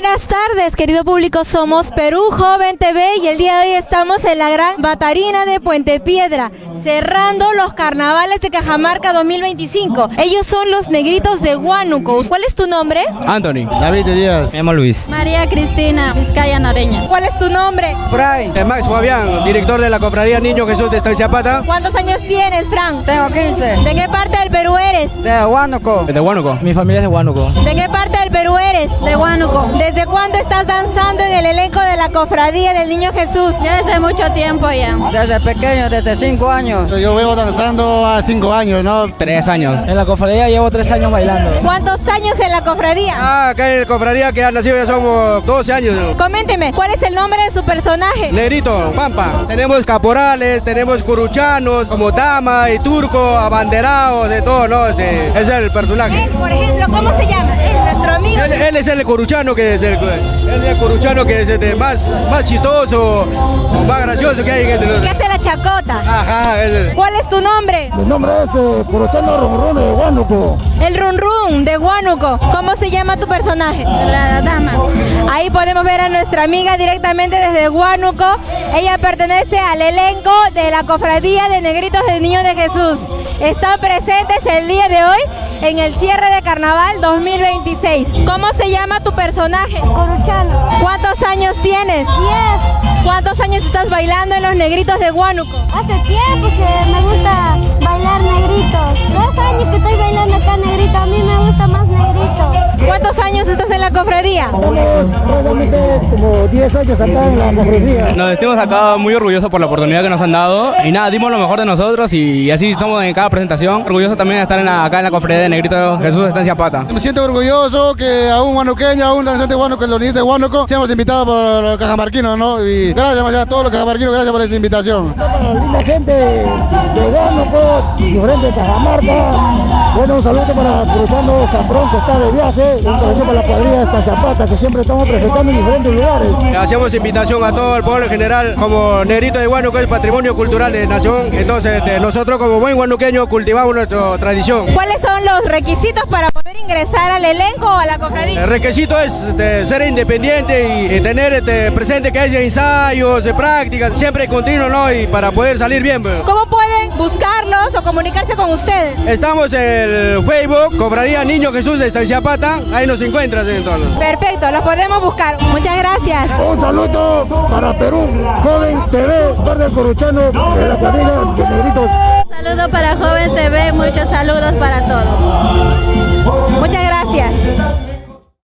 Buenas tardes, querido público, somos Perú Joven TV y el día de hoy estamos en la gran Batarina de Puente Piedra, cerrando los carnavales de Cajamarca 2025. Ellos son los Negritos de Huánuco. ¿Cuál es tu nombre? Anthony. David Díaz. Me llamo Luis. María Cristina Vizcaya Noreña. ¿Cuál es tu nombre? Fray. Max Fabián, director de la Cofradía Niño Jesús de Estancia Zapata. ¿Cuántos años tienes, Fran? Tengo 15. ¿De qué parte del Perú eres? De Huánuco. De Huánuco. Mi familia es de Huánuco. ¿De qué parte del Perú eres? De Huánuco. ¿Desde cuándo estás danzando en el elenco de la Cofradía del Niño Jesús? Ya hace mucho tiempo ya. Desde pequeño, desde 5 años. Yo vengo danzando a 5 años, ¿no? 3 años. En la cofradía llevo 3 años bailando. ¿Cuántos años en la Cofradía? Acá en la Cofradía que ha nacido ya somos 12 años. Coménteme, ¿cuál es el nombre de su personaje? Negrito, Pampa. Tenemos caporales, tenemos curuchanos, como dama y turco, abanderados, de todo, ¿no? Ese es el personaje. Él, por ejemplo, ¿cómo se llama? Él, nuestro amigo. Él es el coruchano que es el coruchano que es el más chistoso, más gracioso que hay. ¿Qué hace la chacota? Ajá, ese. ¿Cuál es tu nombre? Mi nombre es Corochano Rumrún de Huánuco. El Run Run de Huánuco. ¿Cómo se llama tu personaje? La dama. Ahí podemos ver a nuestra amiga directamente desde Huánuco. Ella pertenece al elenco de la Cofradía de Negritos del Niño de Jesús. Están presentes el día de hoy en el cierre de Carnaval 2026. ¿Cómo se llama tu personaje? Coruchano. ¿Cuántos años tienes? 10. ¿Cuántos años estás bailando en los Negritos de Huánuco? Hace tiempo que me gusta bailar negritos. 2 años que estoy bailando acá negrito. A mí me gusta más negrito. ¿Cuántos años estás en la cofradía? Estamos realmente como 10 años acá en la cofradía. Nos sentimos acá muy orgullosos por la oportunidad que nos han dado y nada, dimos lo mejor de nosotros y así somos en cada presentación. Orgulloso también de estar acá en la Cofradía de Negrito Jesús de Estancia Zapata. Me siento orgulloso que a un huanuqueño, a un danzante huánuco, los niños de Huánuco, seamos invitados por los cajamarquinos, ¿no? Y gracias a todos los cajamarquinos, gracias por esta invitación. Para la linda gente de Huánuco, diferente de Cajamarca. Bueno, un saludo para Cruchando Zambrón, que está de viaje, y un saludo para la cuadrilla de Estancia Zapata, que siempre estamos presentando en diferentes lugares. Hacemos invitación a todo el pueblo en general, como Negrito de Huánuco es patrimonio cultural de nación, entonces nosotros como buen huanuqueño cultivamos nuestra tradición. ¿Cuáles son los requisitos para poder ingresar al elenco o a la cofradía? El requisito es ser independiente y tener presente que haya ensayos, prácticas, siempre continuo, ¿no? Y para poder salir bien. ¿Cómo pueden buscarlos o comunicarse con ustedes? Estamos en el Facebook, Cofradía Niño Jesús de Estancia Zapata, ahí nos encuentras entonces. Perfecto, los podemos buscar. Muchas gracias. Un saludo para Perú Joven TV, parte del Coruchano de la cuadrilla de Negritos. Saludo para Joven TV, muchos saludos para todos. Muchas gracias.